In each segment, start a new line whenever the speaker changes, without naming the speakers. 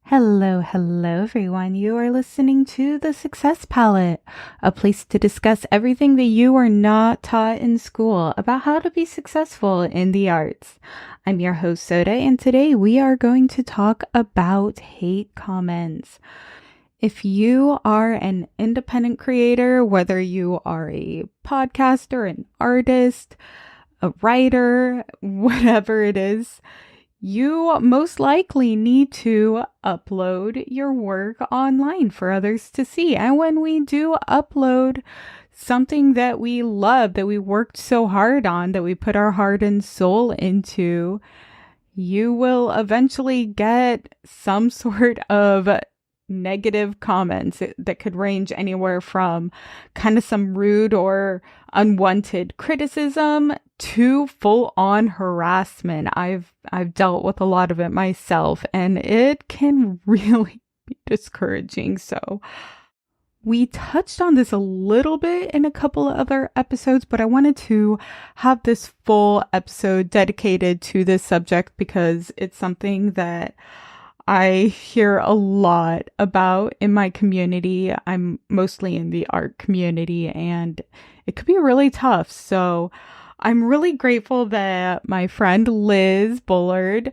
Hello, everyone. You are listening to The Success Palette, a place to discuss everything that you are not taught in school about how to be successful in the arts. I'm your host, Soda, and today we are going to talk about hate comments. If you are an independent creator, whether you are a podcaster, an artist, a writer, whatever it is, you most likely need to upload your work online for others to see. And when we do upload something that we love, that we worked so hard on, that we put our heart and soul into, you will eventually get some sort of negative comments that could range anywhere from kind of some rude or unwanted criticism to full-on harassment. I've dealt with a lot of it myself, and it can really be discouraging. So we touched on this a little bit in a couple of other episodes, but I wanted to have this full episode dedicated to this subject because it's something that I hear a lot about in my community. I'm mostly in the art community, and it could be really tough. So I'm really grateful that my friend Liz Bullard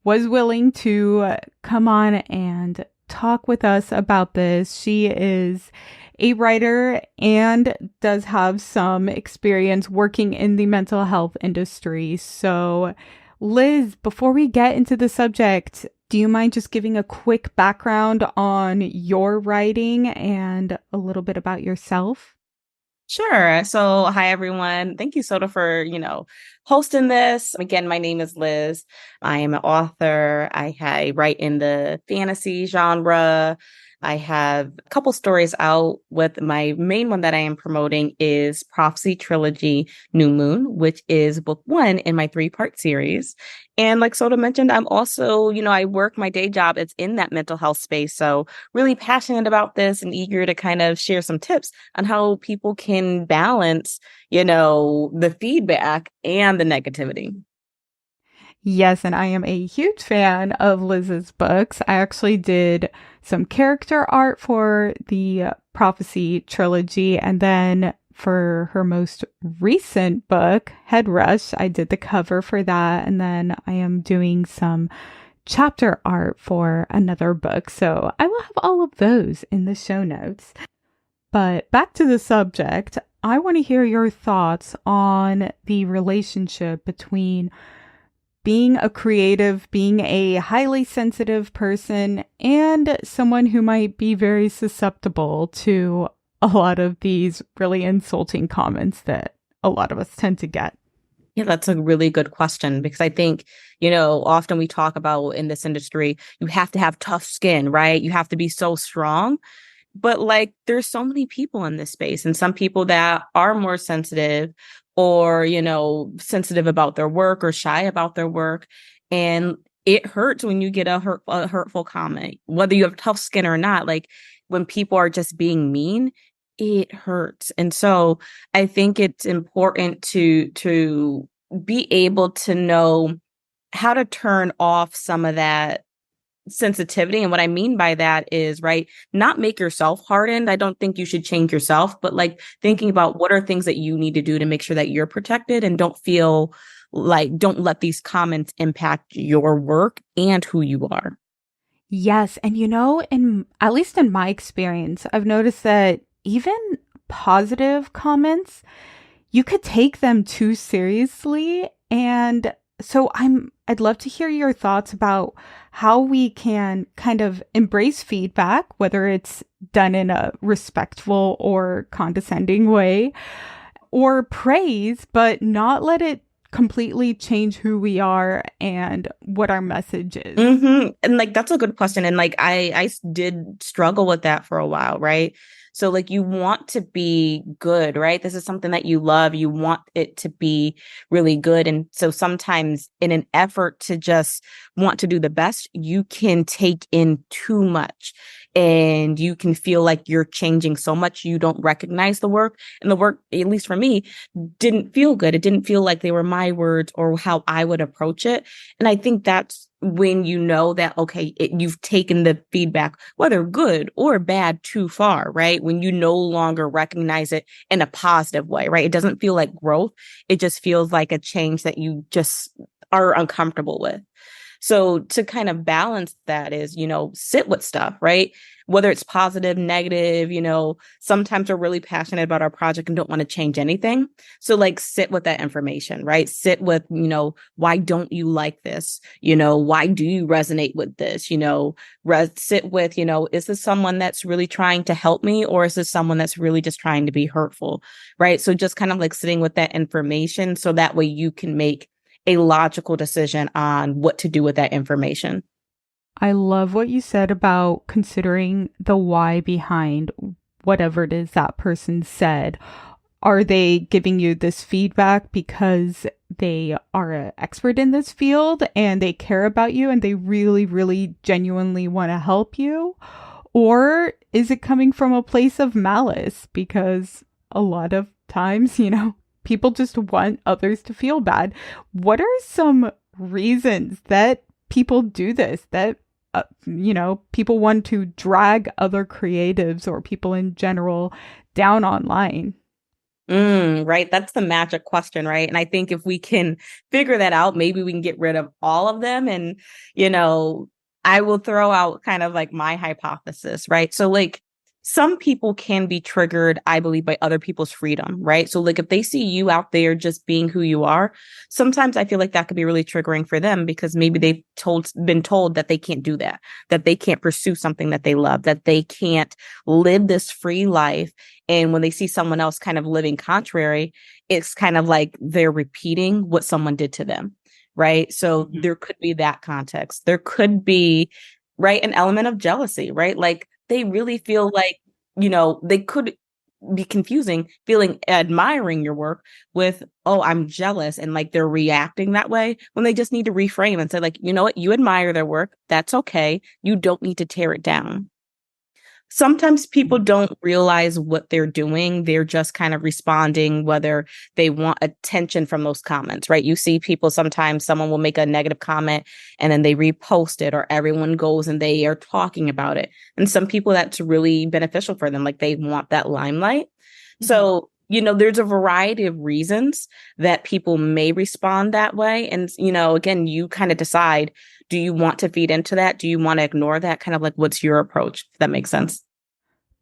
was willing to come on and talk with us about this. She is a writer and does have some experience working in the mental health industry. So, Liz, before we get into the subject, do you mind just giving a quick background on your writing and a little bit about yourself?
Sure. So, hi everyone. Thank you, Soda, for, hosting this. Again, my name is Liz. I am an author. I write in the fantasy genre. I have a couple stories out. With my main one that I am promoting is Prophecy Trilogy New Moon, which is book one in my 3-part series. And like Soda mentioned, I'm also, I work my day job. It's in that mental health space. So really passionate about this and eager to kind of share some tips on how people can balance, the feedback and the negativity.
Yes, and I am a huge fan of Liz's books. I actually did some character art for the Prophecy trilogy, and then for her most recent book, Head Rush, I did the cover for that, and then I am doing some chapter art for another book. So I will have all of those in the show notes. But back to the subject, I want to hear your thoughts on the relationship between being a creative, being a highly sensitive person, and someone who might be very susceptible to a lot of these really insulting comments that a lot of us tend to get.
Yeah, that's a really good question because I think, often we talk about in this industry, you have to have tough skin, right? You have to be so strong. But like, there's so many people in this space, and some people that are more sensitive or, sensitive about their work or shy about their work. And it hurts when you get a hurtful comment, whether you have tough skin or not. Like when people are just being mean, it hurts. And so I think it's important to be able to know how to turn off some of that sensitivity. And what I mean by that is, right, not make yourself hardened. I don't think you should change yourself, but like thinking about what are things that you need to do to make sure that you're protected and don't let these comments impact your work and who you are.
Yes, and in at least in my experience, I've noticed that even positive comments, you could take them too seriously. And so I'd love to hear your thoughts about how we can kind of embrace feedback, whether it's done in a respectful or condescending way, or praise, but not let it completely change who we are and what our message is.
And like, that's a good question. And like, I did struggle with that for a while, right? So like, you want to be good, right? This is something that you love. You want it to be really good. And so sometimes in an effort to just want to do the best, you can take in too much and you can feel like you're changing so much. You don't recognize the work, and the work, at least for me, didn't feel good. It didn't feel like they were my my words or how I would approach it. And I think that's when you know that, okay, you've taken the feedback, whether good or bad, too far, right? When you no longer recognize it in a positive way, right? It doesn't feel like growth. It just feels like a change that you just are uncomfortable with. So to kind of balance that is, sit with stuff, right? Whether it's positive, negative, sometimes we're really passionate about our project and don't want to change anything. So like sit with that information, right? Sit with, why don't you like this? Why do you resonate with this? Sit with, is this someone that's really trying to help me, or is this someone that's really just trying to be hurtful? Right. So just kind of like sitting with that information so that way you can make a logical decision on what to do with that information.
I love what you said about considering the why behind whatever it is that person said. Are they giving you this feedback because they are an expert in this field and they care about you and they really, really genuinely want to help you? Or is it coming from a place of malice? Because a lot of times, people just want others to feel bad. What are some reasons that people do this? That, people want to drag other creatives or people in general down online?
Right. That's the magic question, right? And I think if we can figure that out, maybe we can get rid of all of them. And, I will throw out kind of like my hypothesis, right? So like some people can be triggered, I believe, by other people's freedom, right? So like if they see you out there just being who you are, sometimes I feel like that could be really triggering for them because maybe they've been told that they can't do that they can't pursue something that they love, that they can't live this free life. And when they see someone else kind of living contrary, it's kind of like they're repeating what someone did to them, right? So there could be that context. There could be, right, an element of jealousy, right? Like they really feel like, they could be confusing feeling admiring your work with, oh, I'm jealous. And like they're reacting that way when they just need to reframe and say, like, you know what, you admire their work. That's okay. You don't need to tear it down. Sometimes people don't realize what they're doing. They're just kind of responding, whether they want attention from those comments, right? You see people, sometimes someone will make a negative comment and then they repost it, or everyone goes and they are talking about it. And some people, that's really beneficial for them. Like they want that limelight. Mm-hmm. So, there's a variety of reasons that people may respond that way. And, again, you kind of decide, do you want to feed into that? Do you want to ignore that? Kind of like, what's your approach? If that makes sense.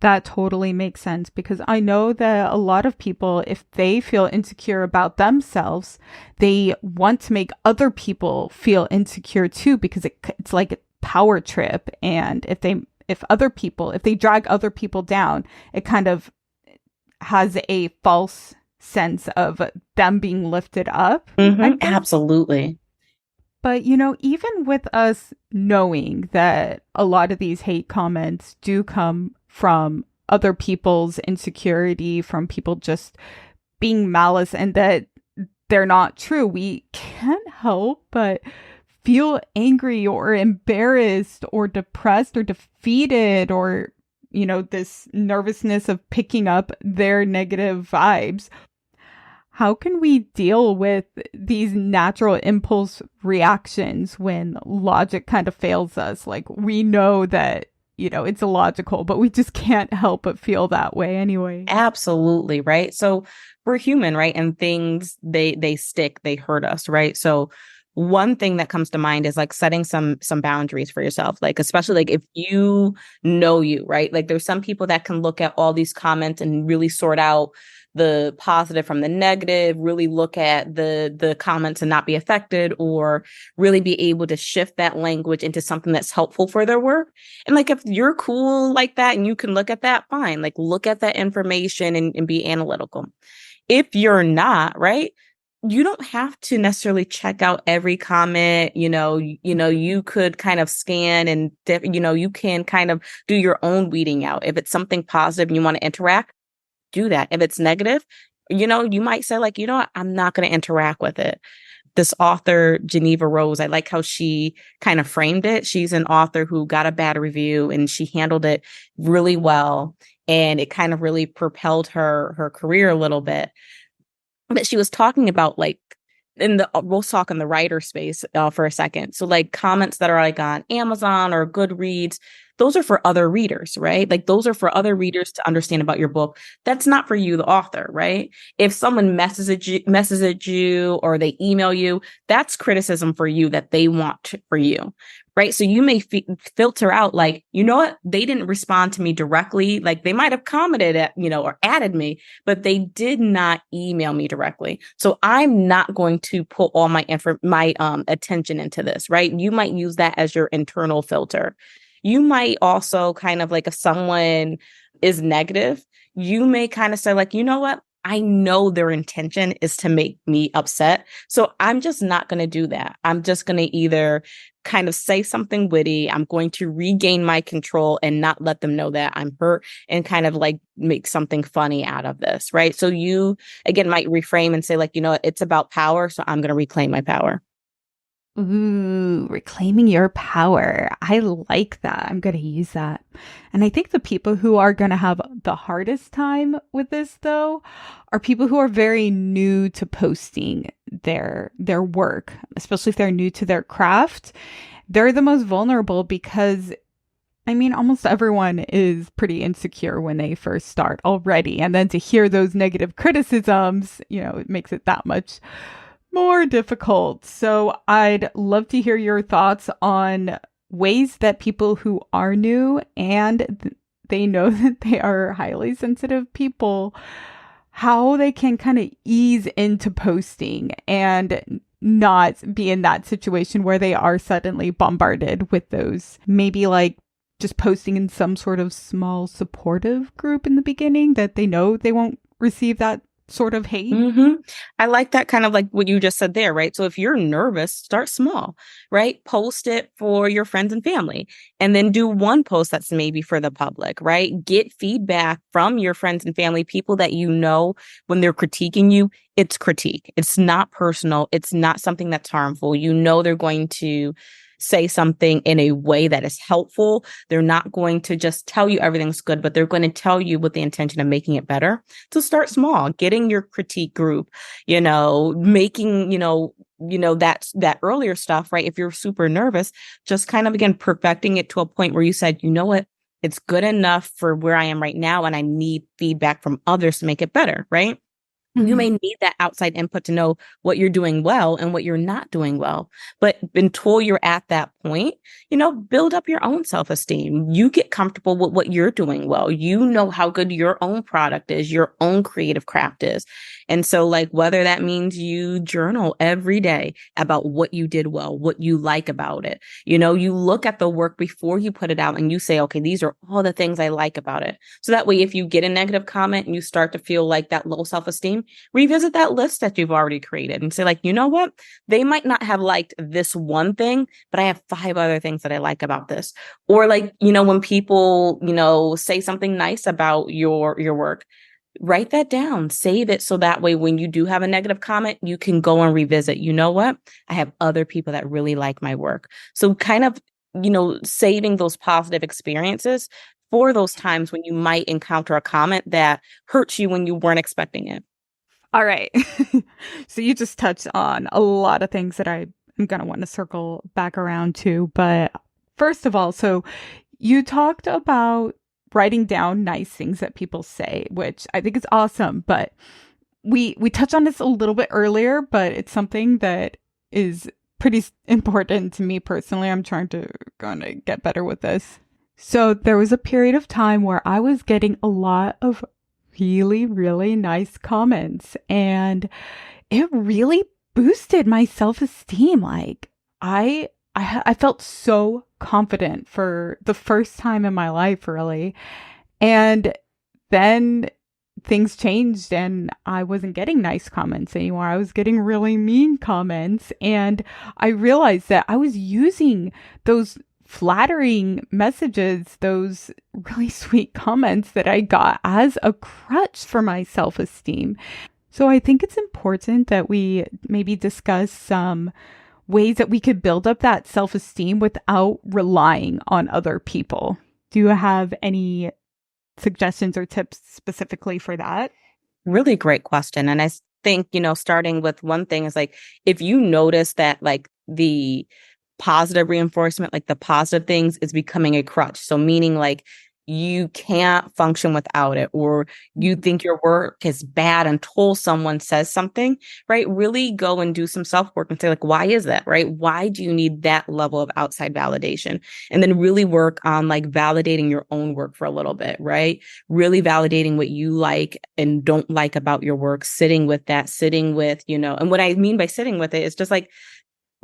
That totally makes sense, because I know that a lot of people, if they feel insecure about themselves, they want to make other people feel insecure too, because it's like a power trip. And if they drag other people down, it kind of has a false sense of them being lifted up.
Mm-hmm, absolutely.
But, even with us knowing that a lot of these hate comments do come from other people's insecurity, from people just being malice, and that they're not true, we can't help but feel angry or embarrassed or depressed or defeated, or, this nervousness of picking up their negative vibes. How can we deal with these natural impulse reactions when logic kind of fails us? Like, we know that, it's illogical, but we just can't help but feel that way anyway.
Absolutely. Right. So we're human, right? And things, they stick, they hurt us, right? So one thing that comes to mind is like setting some boundaries for yourself, like especially like if you, right? Like there's some people that can look at all these comments and really sort out the positive from the negative, really look at the comments and not be affected, or really be able to shift that language into something that's helpful for their work. And like, if you're cool like that and you can look at that, fine, like look at that information and be analytical. If you're not, right, you don't have to necessarily check out every comment. You could kind of scan and, you can kind of do your own weeding out. If it's something positive and you want to interact, do that. If it's negative, you might say like, I'm not going to interact with it. This author, Geneva Rose, I like how she kind of framed it. She's an author who got a bad review and she handled it really well. And it kind of really propelled her career a little bit. But she was talking about like in the we'll talk in the writer space for a second. So like comments that are like on Amazon or Goodreads, those are for other readers, right? Like those are for other readers to understand about your book. That's not for you, the author, right? If someone messages you or they email you, that's criticism for you that they want for you, right? So you may filter out like, you know what? They didn't respond to me directly. Like they might have commented at, or added me, but they did not email me directly. So I'm not going to put all my attention into this, right? You might use that as your internal filter. You might also kind of like if someone is negative, you may kind of say like, you know what? I know their intention is to make me upset. So I'm just not going to do that. I'm just going to either kind of say something witty. I'm going to regain my control and not let them know that I'm hurt and kind of like make something funny out of this, right? So you, again, might reframe and say like, it's about power. So I'm going to reclaim my power.
Ooh, reclaiming your power. I like that. I'm going to use that. And I think the people who are going to have the hardest time with this, though, are people who are very new to posting their work, especially if they're new to their craft. They're the most vulnerable because, I mean, almost everyone is pretty insecure when they first start already. And then to hear those negative criticisms, it makes it that much more difficult. So I'd love to hear your thoughts on ways that people who are new and they know that they are highly sensitive people, how they can kind of ease into posting and not be in that situation where they are suddenly bombarded with those, maybe like just posting in some sort of small supportive group in the beginning that they know they won't receive that sort of hate.
Mm-hmm. I like that kind of like what you just said there, right? So if you're nervous, start small, right? Post it for your friends and family, and then do one post that's maybe for the public, right? Get feedback from your friends and family, people that when they're critiquing you, it's critique. It's not personal. It's not something that's harmful. They're going to say something in a way that is helpful. They're not going to just tell you everything's good, but they're going to tell you with the intention of making it better. So start small, getting your critique group, making, that earlier stuff, right? If you're super nervous, just kind of, again, perfecting it to a point where you said, you know what? It's good enough for where I am right now. And I need feedback from others to make it better, right? You may need that outside input to know what you're doing well and what you're not doing well. But until you're at that point, build up your own self-esteem. You get comfortable with what you're doing well. You know how good your own product is, your own creative craft is. And so like whether that means you journal every day about what you did well, what you like about it. You look at the work before you put it out and you say, okay, these are all the things I like about it. So that way, if you get a negative comment and you start to feel like that low self-esteem, revisit that list that you've already created and say like, you know what? They might not have liked this one thing, but I have 5 other things that I like about this. Or like, when people, say something nice about your work, write that down, save it. So that way, when you do have a negative comment, you can go and revisit, you know what? I have other people that really like my work. So kind of, saving those positive experiences for those times when you might encounter a comment that hurts you when you weren't expecting it.
All right. So you just touched on a lot of things that I'm going to want to circle back around to. But first of all, so you talked about writing down nice things that people say, which I think is awesome. But we touched on this a little bit earlier, but it's something that is pretty important to me personally. I'm trying to kind of get better with this. So there was a period of time where I was getting a lot of really, really nice comments, and it really boosted my self-esteem. Like I felt so confident for the first time in my life, really. And then things changed and I wasn't getting nice comments anymore. I was getting really mean comments. And I realized that I was using those flattering messages, those really sweet comments that I got as a crutch for my self-esteem. So I think it's important that we maybe discuss some ways that we could build up that self-esteem without relying on other people. Do you have any suggestions or tips specifically for that?
Really great question. And I think, starting with one thing is like, if you notice that like the positive reinforcement, like the positive things is becoming a crutch. So meaning like you can't function without it, or you think your work is bad until someone says something, right? Really go and do some self-work and say like, why is that, right? Why do you need that level of outside validation? And then really work on like validating your own work for a little bit, right? Really validating what you like and don't like about your work, sitting with that, sitting with, and what I mean by sitting with it is just like,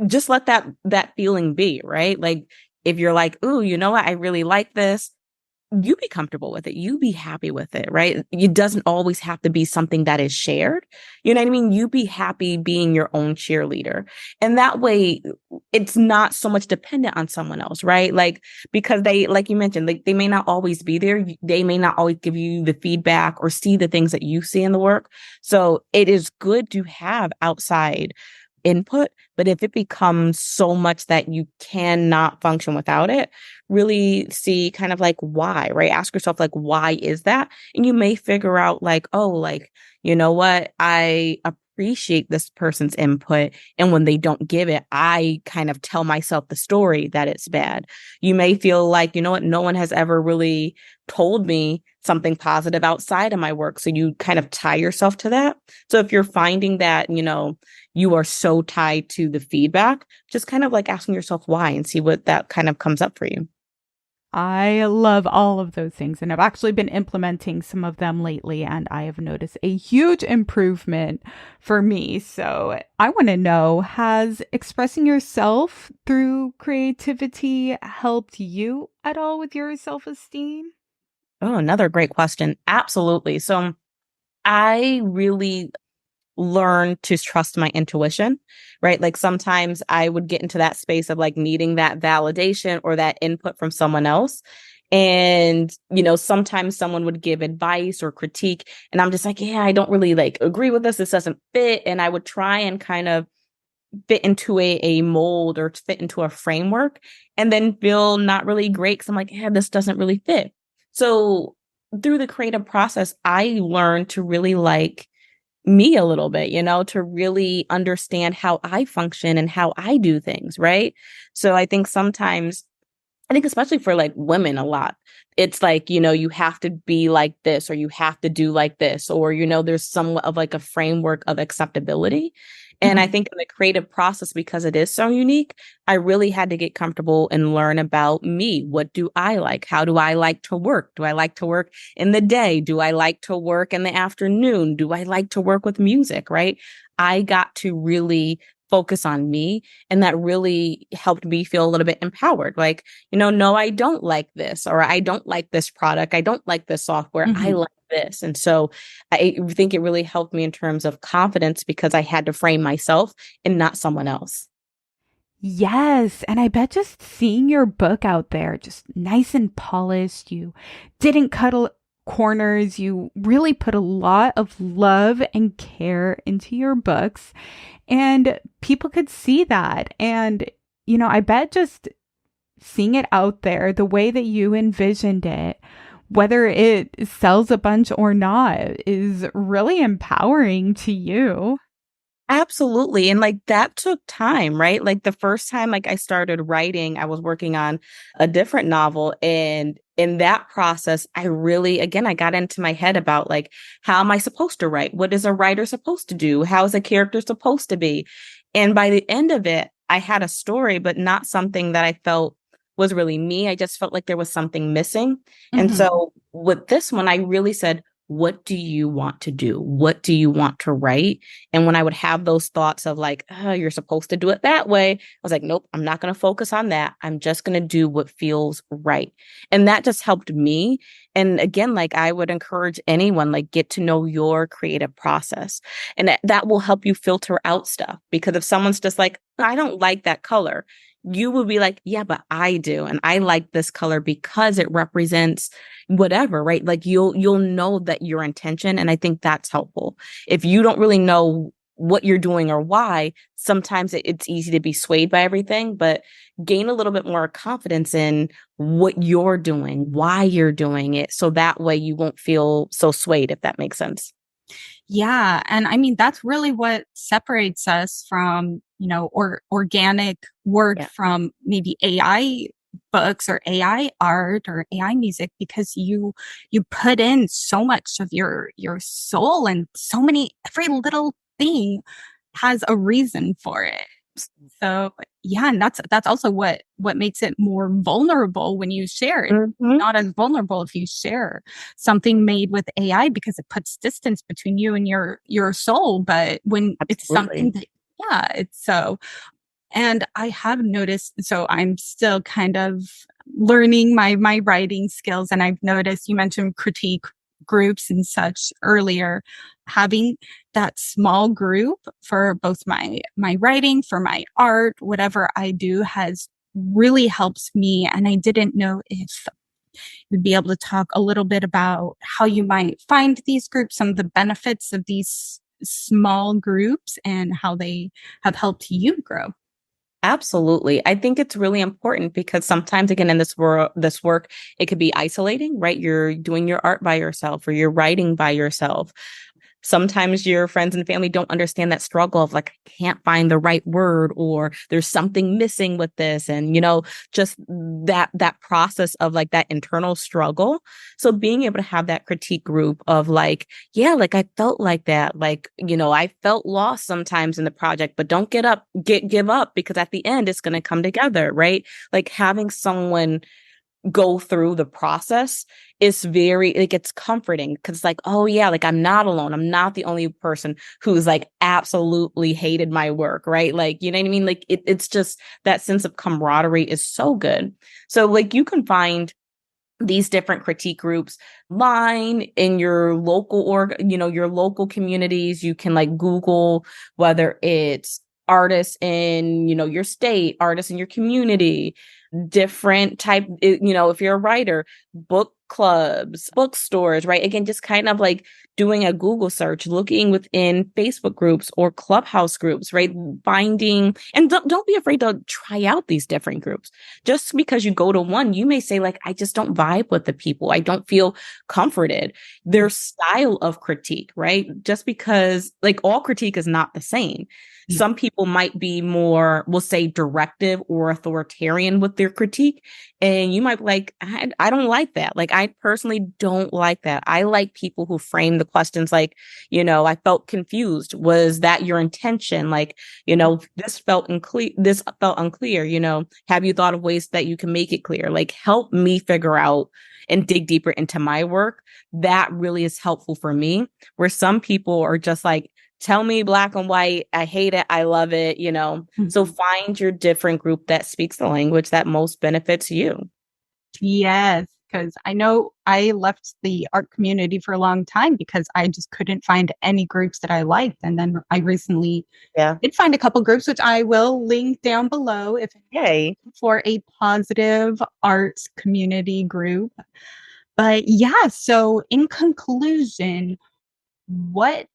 just let that feeling be, right? Like if you're like, ooh, you know what, I really like this, you be comfortable with it. You be happy with it, right? It doesn't always have to be something that is shared. You know what I mean? You be happy being your own cheerleader. And that way it's not so much dependent on someone else, right? Like, because they, like you mentioned, like they may not always be there. They may not always give you the feedback or see the things that you see in the work. So it is good to have outside input, but if it becomes so much that you cannot function without it, really see kind of like why, right? Ask yourself like, why is that? And you may figure out like, oh, like, you know what? I appreciate this person's input. And when they don't give it, I kind of tell myself the story that it's bad. You may feel like, you know what? No one has ever really told me something positive outside of my work. So you kind of tie yourself to that. So if you're finding that, you are so tied to the feedback, just kind of like asking yourself why and see what that kind of comes up for you.
I love all of those things, and I've actually been implementing some of them lately, and I have noticed a huge improvement for me. So I want to know, has expressing yourself through creativity helped you at all with your self-esteem?
Oh, another great question. Absolutely. So I really learn to trust my intuition, right? Like sometimes I would get into that space of like needing that validation or that input from someone else. And, sometimes someone would give advice or critique, and I'm just like, yeah, I don't really like agree with this. This doesn't fit. And I would try and kind of fit into a mold or fit into a framework and then feel not really great because I'm like, yeah, this doesn't really fit. So through the creative process, I learned to really like me a little bit, to really understand how I function and how I do things, right? So I think especially for like women a lot, it's like, you have to be like this or you have to do like this, or, there's somewhat of like a framework of acceptability. And I think in the creative process, because it is so unique, I really had to get comfortable and learn about me. What do I like? How do I like to work? Do I like to work in the day? Do I like to work in the afternoon? Do I like to work with music? Right? I got to really focus on me. And that really helped me feel a little bit empowered. Like, no, I don't like this, or I don't like this product. I don't like this software. I
Mhm.
like this. And so I think it really helped me in terms of confidence because I had to frame myself and not someone else.
Yes, and I bet just seeing your book out there, just nice and polished, you didn't corners, you really put a lot of love and care into your books, and people could see that. And, I bet just seeing it out there the way that you envisioned it, whether it sells a bunch or not, is really empowering to you.
Absolutely. And like that took time, right? Like the first time like I started writing, I was working on a different novel, and in that process, I really again I got into my head about like, how am I supposed to write? What is a writer supposed to do? How is a character supposed to be? And by the end of it, I had a story, but not something that I felt was really me. I just felt like there was something missing. And
Mhm.
so with this one, I really said, what do you want to do? What do you want to write? And when I would have those thoughts of like, oh, you're supposed to do it that way, I was like, nope, I'm not going to focus on that. I'm just going to do what feels right. And that just helped me. And again, like I would encourage anyone, like get to know your creative process. And that will help you filter out stuff. Because if someone's just like, I don't like that color, you will be like, yeah, but I do. And I like this color because it represents whatever, right? Like you'll know that your intention. And I think that's helpful. If you don't really know what you're doing or why, sometimes it's easy to be swayed by everything, but gain a little bit more confidence in what you're doing, why you're doing it. So that way you won't feel so swayed, if that makes sense.
Yeah. And I mean, that's really what separates us from, organic work
Yeah,
from maybe AI books or AI art or AI music, because you put in so much of your soul, and so many, every little thing has a reason for it. So yeah, and that's also what makes it more vulnerable when you share it.
hmm,
Not as vulnerable if you share something made with AI, because it puts distance between you and your soul. But when it's something
absolutely.
that, yeah, it's so. And I have noticed, so I'm still kind of learning my writing skills, and I've noticed you mentioned critique groups and such earlier. Having that small group for both my writing, for my art, whatever I do, has really helps me. And I didn't know if you'd be able to talk a little bit about how you might find these groups, some of the benefits of these small groups, and how they have helped you grow.
Absolutely. I think it's really important because sometimes, again, in this work, it could be isolating, right? You're doing your art by yourself or you're writing by yourself. Sometimes your friends and family don't understand that struggle of like, I can't find the right word, or there's something missing with this. And, just that process of like that internal struggle. So being able to have that critique group of like, yeah, like I felt like that. Like, I felt lost sometimes in the project, but don't give up, because at the end it's going to come together, right? Like having someone go through the process is very, like, it's comforting, because it's like, oh yeah, like I'm not alone, I'm not the only person who's like absolutely hated my work, right? Like, you know what I mean? Like it's just that sense of camaraderie is so good. So like you can find these different critique groups line in your local your local communities. You can like Google whether it's artists in your state, artists in your community, different type, if you're a writer, book clubs, bookstores, right? Again, just kind of like doing a Google search, looking within Facebook groups or Clubhouse groups, right? Finding, and don't be afraid to try out these different groups. Just because you go to one, you may say like, I just don't vibe with the people. I don't feel comforted. Their style of critique, right? Just because like all critique is not the same. Some people might be more, we'll say, directive or authoritarian with their critique. And you might be like, I don't like that. Like, I personally don't like that. I like people who frame the questions like, I felt confused. Was that your intention? Like, this felt unclear. Have you thought of ways that you can make it clear? Like, help me figure out and dig deeper into my work. That really is helpful for me. Where some people are just like, tell me black and white, I hate it, I love it. So
Mhm.
find your different group that speaks the language that most benefits you.
Yes, because I know I left the art community for a long time because I just couldn't find any groups that I liked. And then I recently
Yeah.
did find a couple groups, which I will link down below if
Yay.
for a positive arts community group. But yeah, so in conclusion, what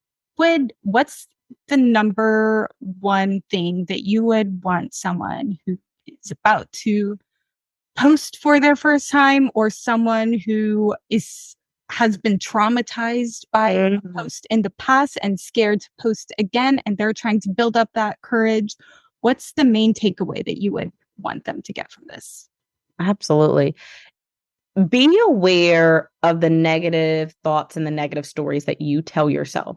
what's the number one thing that you would want someone who is about to post for their first time, or someone who is has been traumatized by a
Mhm.
post in the past and scared to post again, and they're trying to build up that courage? What's the main takeaway that you would want them to get from this?
Absolutely. Be aware of the negative thoughts and the negative stories that you tell yourself,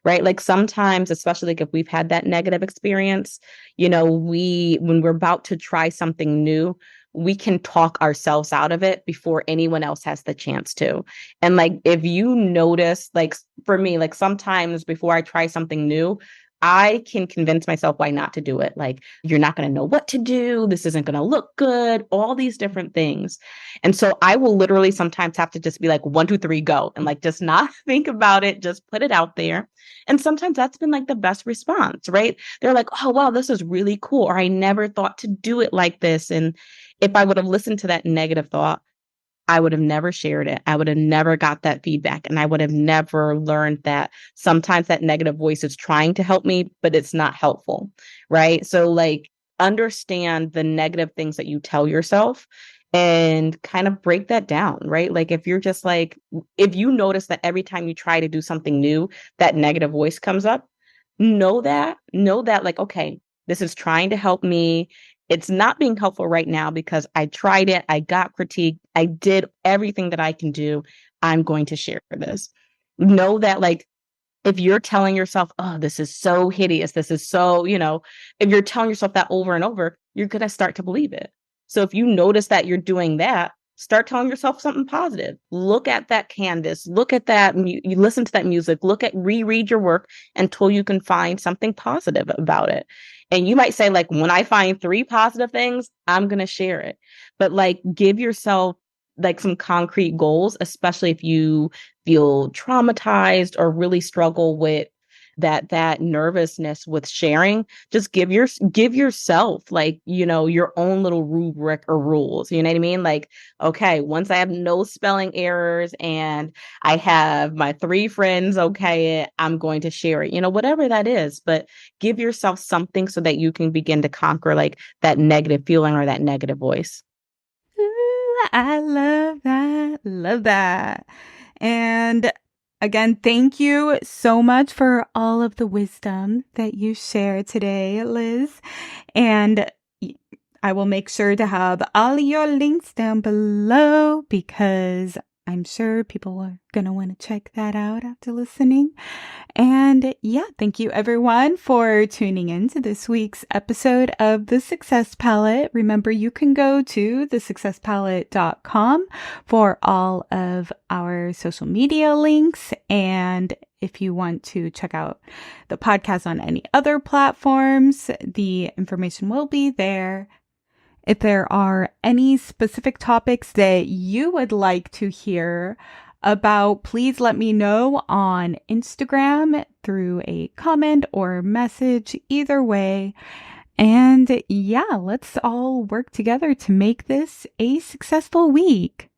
right? Like sometimes, especially like if we've had that negative experience, when we're about to try something new, we can talk ourselves out of it before anyone else has the chance to. And like, if you notice, like for me, like sometimes before I try something new, I can convince myself why not to do it. Like, you're not going to know what to do. This isn't going to look good, all these different things. And so I will literally sometimes have to just be like, 1, 2, 3, go. And like, just not think about it, just put it out there. And sometimes that's been like the best response, right? They're like, oh, wow, this is really cool. Or I never thought to do it like this. And if I would have listened to that negative thought, I would have never shared it. I would have never got that feedback. And I would have never learned that sometimes that negative voice is trying to help me, but it's not helpful, right? So, like, understand the negative things that you tell yourself and kind of break that down, right? Like if you're just like, if you notice that every time you try to do something new, that negative voice comes up, know that like, okay, this is trying to help me. It's not being helpful right now because I tried it. I got critiqued. I did everything that I can do. I'm going to share this. Know that like, if you're telling yourself, oh, this is so hideous, this is so, if you're telling yourself that over and over, you're going to start to believe it. So if you notice that you're doing that, start telling yourself something positive. Look at that canvas, look at that, you listen to that music, reread your work until you can find something positive about it. And you might say, like, when I find 3 positive things, I'm going to share it. But like, give yourself like some concrete goals, especially if you feel traumatized or really struggle with that nervousness with sharing. Just give yourself like, your own little rubric or rules. You know what I mean? Like, okay, once I have no spelling errors and I have my 3 friends okay it, I'm going to share it, whatever that is. But give yourself something so that you can begin to conquer like that negative feeling or that negative voice.
Ooh, I love that. Love that. And again, thank you so much for all of the wisdom that you shared today, Liz. And I will make sure to have all your links down below because I'm sure people are going to want to check that out after listening. And yeah, thank you everyone for tuning in to this week's episode of The Success Palette. Remember, you can go to thesuccesspalette.com for all of our social media links. And if you want to check out the podcast on any other platforms, the information will be there. If there are any specific topics that you would like to hear about, please let me know on Instagram through a comment or message, either way. And yeah, let's all work together to make this a successful week.